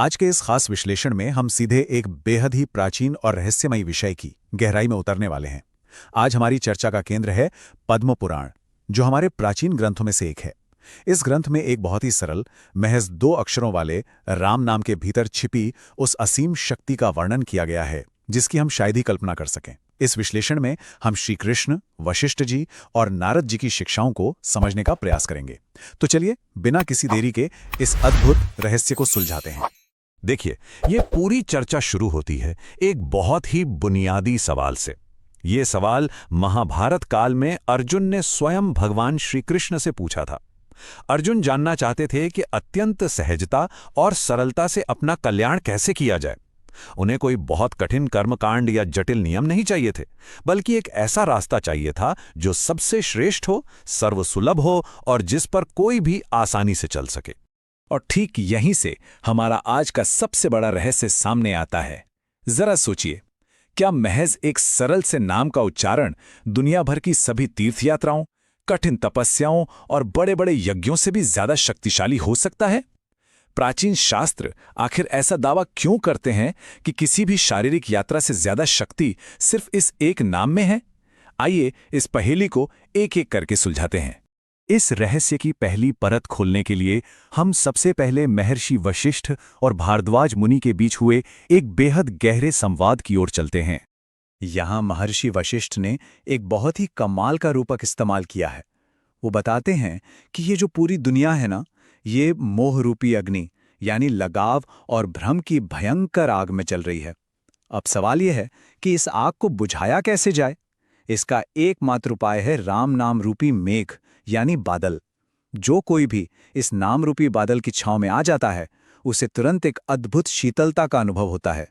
आज के इस खास विश्लेषण में हम सीधे एक बेहद ही प्राचीन और रहस्यमयी विषय की गहराई में उतरने वाले हैं। आज हमारी चर्चा का केंद्र है पद्म पुराण, जो हमारे प्राचीन ग्रंथों में से एक है। इस ग्रंथ में एक बहुत ही सरल, महज 2 अक्षरों वाले राम नाम के भीतर छिपी उस असीम शक्ति का वर्णन किया गया है, जिसकी हम शायद ही कल्पना कर सकें। इस विश्लेषण में हम श्री कृष्ण, वशिष्ठ जी और नारद जी की शिक्षाओं को समझने का प्रयास करेंगे। तो चलिए, बिना किसी देरी के इस अद्भुत रहस्य को सुलझाते हैं। देखिए, ये पूरी चर्चा शुरू होती है एक बहुत ही बुनियादी सवाल से। ये सवाल महाभारत काल में अर्जुन ने स्वयं भगवान श्री कृष्ण से पूछा था। अर्जुन जानना चाहते थे कि अत्यंत सहजता और सरलता से अपना कल्याण कैसे किया जाए। उन्हें कोई बहुत कठिन कर्मकांड या जटिल नियम नहीं चाहिए थे, बल्कि एक ऐसा रास्ता चाहिए था जो सबसे श्रेष्ठ हो, सर्वसुलभ हो और जिस पर कोई भी आसानी से चल सके। और ठीक यहीं से हमारा आज का सबसे बड़ा रहस्य सामने आता है। जरा सोचिए, क्या महज एक सरल से नाम का उच्चारण दुनिया भर की सभी तीर्थयात्राओं, कठिन तपस्याओं और बड़े बड़े यज्ञों से भी ज्यादा शक्तिशाली हो सकता है? प्राचीन शास्त्र आखिर ऐसा दावा क्यों करते हैं कि किसी भी शारीरिक यात्रा से ज्यादा शक्ति सिर्फ इस एक नाम में है? आइए इस पहेली को एक एक करके सुलझाते हैं। इस रहस्य की पहली परत खोलने के लिए हम सबसे पहले महर्षि वशिष्ठ और भारद्वाज मुनि के बीच हुए एक बेहद गहरे संवाद की ओर चलते हैं। यहाँ महर्षि वशिष्ठ ने एक बहुत ही कमाल का रूपक इस्तेमाल किया है। वो बताते हैं कि ये जो पूरी दुनिया है ना, ये मोह रूपी अग्नि यानी लगाव और भ्रम की भयंकर आग में चल रही है। अब सवाल यह है कि इस आग को बुझाया कैसे जाए? इसका एकमात्र उपाय है राम नाम रूपी मेघ यानी बादल। जो कोई भी इस नाम रूपी बादल की छांव में आ जाता है, उसे तुरंत एक अद्भुत शीतलता का अनुभव होता है।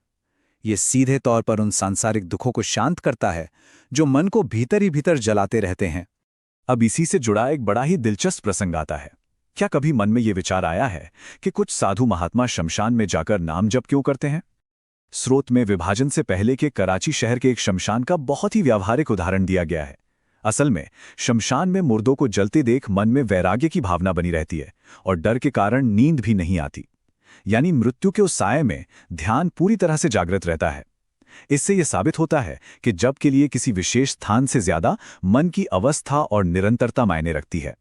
ये सीधे तौर पर उन सांसारिक दुखों को शांत करता है जो मन को भीतर ही भीतर जलाते रहते हैं। अब इसी से जुड़ा एक बड़ा ही दिलचस्प प्रसंग आता है। क्या कभी मन में ये विचार आया है कि कुछ साधु महात्मा शमशान में जाकर नाम जप क्यों करते हैं? स्रोत में विभाजन से पहले के कराची शहर के एक शमशान का बहुत ही व्यावहारिक उदाहरण दिया गया है। असल में शमशान में मुर्दों को जलते देख मन में वैराग्य की भावना बनी रहती है और डर के कारण नींद भी नहीं आती। यानी मृत्यु के उस साये में ध्यान पूरी तरह से जागृत रहता है। इससे यह साबित होता है कि जप के लिए किसी विशेष स्थान से ज्यादा मन की अवस्था और निरंतरता मायने रखती है।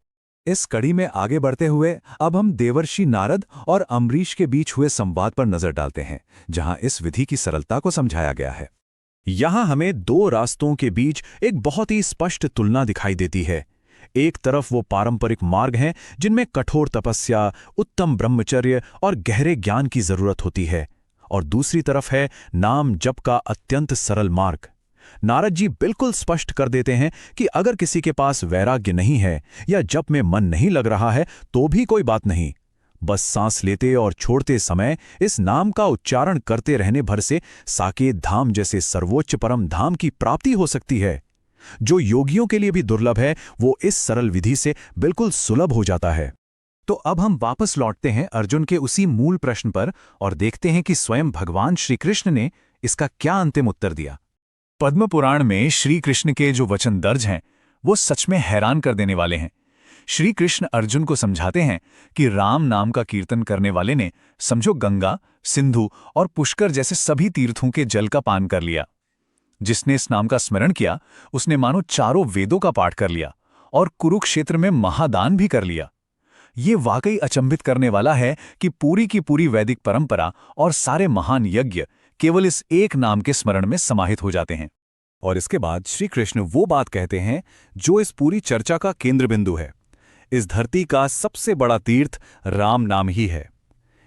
इस कड़ी में आगे बढ़ते हुए अब हम देवर्षि नारद और अम्बरीश के बीच हुए संवाद पर नजर डालते हैं, जहां इस विधि की सरलता को समझाया गया है। यहां हमें 2 रास्तों के बीच एक बहुत ही स्पष्ट तुलना दिखाई देती है। एक तरफ वो पारंपरिक मार्ग हैं जिनमें कठोर तपस्या, उत्तम ब्रह्मचर्य और गहरे ज्ञान की जरूरत होती है, और दूसरी तरफ है नाम जप का अत्यंत सरल मार्ग। नारद जी बिल्कुल स्पष्ट कर देते हैं कि अगर किसी के पास वैराग्य नहीं है या जप में मन नहीं लग रहा है तो भी कोई बात नहीं। बस सांस लेते और छोड़ते समय इस नाम का उच्चारण करते रहने भर से साकेत धाम जैसे सर्वोच्च परम धाम की प्राप्ति हो सकती है। जो योगियों के लिए भी दुर्लभ है, वो इस सरल विधि से बिल्कुल सुलभ हो जाता है। तो अब हम वापस लौटते हैं अर्जुन के उसी मूल प्रश्न पर और देखते हैं कि स्वयं भगवान श्री कृष्ण ने इसका क्या अंतिम उत्तर दिया। पद्म पुराण में श्री कृष्ण के जो वचन दर्ज हैं, वो सच में हैरान कर देने वाले हैं। श्री कृष्ण अर्जुन को समझाते हैं कि राम नाम का कीर्तन करने वाले ने समझो गंगा, सिंधु और पुष्कर जैसे सभी तीर्थों के जल का पान कर लिया। जिसने इस नाम का स्मरण किया, उसने मानो चारों वेदों का पाठ कर लिया और कुरुक्षेत्र में महादान भी कर लिया। ये वाकई अचंभित करने वाला है कि पूरी की पूरी वैदिक परंपरा और सारे महान यज्ञ केवल इस एक नाम के स्मरण में समाहित हो जाते हैं। और इसके बाद श्री कृष्ण वो बात कहते हैं जो इस पूरी चर्चा का केंद्र बिंदु है। इस धरती का सबसे बड़ा तीर्थ राम नाम ही है।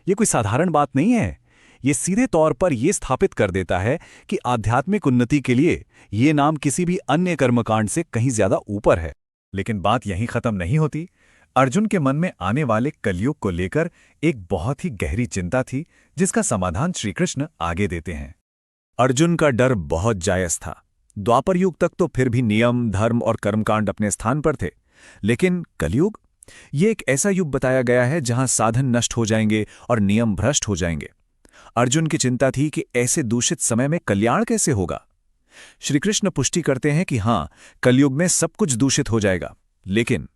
ये कोई साधारण बात नहीं है। ये सीधे तौर पर यह स्थापित कर देता है कि आध्यात्मिक उन्नति के लिए ये नाम किसी भी अन्य कर्मकांड से कहीं ज्यादा ऊपर है। लेकिन बात यहीं खत्म नहीं होती। अर्जुन के मन में आने वाले कलयुग को लेकर एक बहुत ही गहरी चिंता थी, जिसका समाधान श्री कृष्ण आगे देते हैं। अर्जुन का डर बहुत जायज था। द्वापर युग तक तो फिर भी नियम, धर्म और कर्मकांड अपने स्थान पर थे, लेकिन कलयुग, ये एक ऐसा युग बताया गया है जहां साधन नष्ट हो जाएंगे और नियम भ्रष्ट हो जाएंगे। अर्जुन की चिंता थी कि ऐसे दूषित समय में कल्याण कैसे होगा। श्री कृष्ण पुष्टि करते हैं कि हां, कलयुग में सब कुछ दूषित हो जाएगा, लेकिन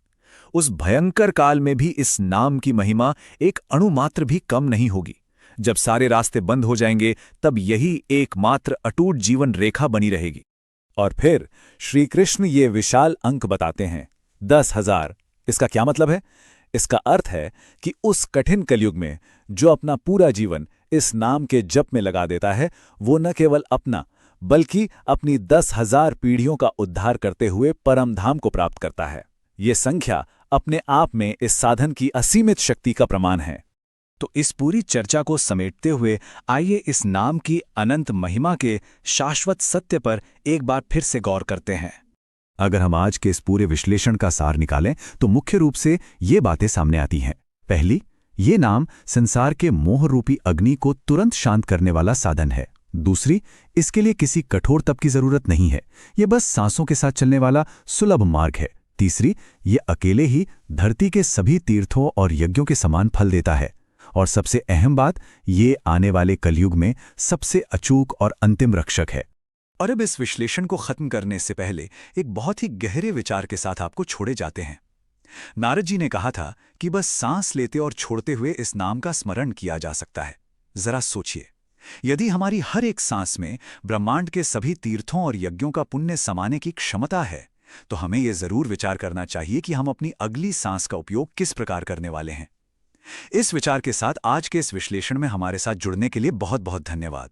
उस भयंकर काल में भी इस नाम की महिमा एक अणु मात्र भी कम नहीं होगी। जब सारे रास्ते बंद हो जाएंगे तब यही एकमात्र अटूट जीवन रेखा बनी रहेगी। और फिर श्री कृष्ण ये विशाल अंक बताते हैं, 10,000। इसका क्या मतलब है? इसका अर्थ है कि उस कठिन कलयुग में जो अपना पूरा जीवन इस नाम के जप में लगा देता है, वो न केवल अपना बल्कि अपनी 10,000 पीढ़ियों का उद्धार करते हुए परम धाम को प्राप्त करता है। ये संख्या अपने आप में इस साधन की असीमित शक्ति का प्रमाण है। तो इस पूरी चर्चा को समेटते हुए आइए इस नाम की अनंत महिमा के शाश्वत सत्य पर एक बार फिर से गौर करते हैं। अगर हम आज के इस पूरे विश्लेषण का सार निकालें तो मुख्य रूप से ये बातें सामने आती हैं। पहली, ये नाम संसार के मोह रूपी अग्नि को तुरंत शांत करने वाला साधन है। दूसरी, इसके लिए किसी कठोर तप की जरूरत नहीं है, ये बस सांसों के साथ चलने वाला सुलभ मार्ग है। तीसरी, ये अकेले ही धरती के सभी तीर्थों और यज्ञों के समान फल देता है। और सबसे अहम बात, ये आने वाले कलयुग में सबसे अचूक और अंतिम रक्षक है। और अब इस विश्लेषण को खत्म करने से पहले एक बहुत ही गहरे विचार के साथ आपको छोड़े जाते हैं। नारद जी ने कहा था कि बस सांस लेते और छोड़ते हुए इस नाम का स्मरण किया जा सकता है। जरा सोचिए, यदि हमारी हर एक सांस में ब्रह्मांड के सभी तीर्थों और यज्ञों का पुण्य समाने की क्षमता है, तो हमें यह जरूर विचार करना चाहिए कि हम अपनी अगली सांस का उपयोग किस प्रकार करने वाले हैं। इस विचार के साथ आज के इस विश्लेषण में हमारे साथ जुड़ने के लिए बहुत बहुत धन्यवाद।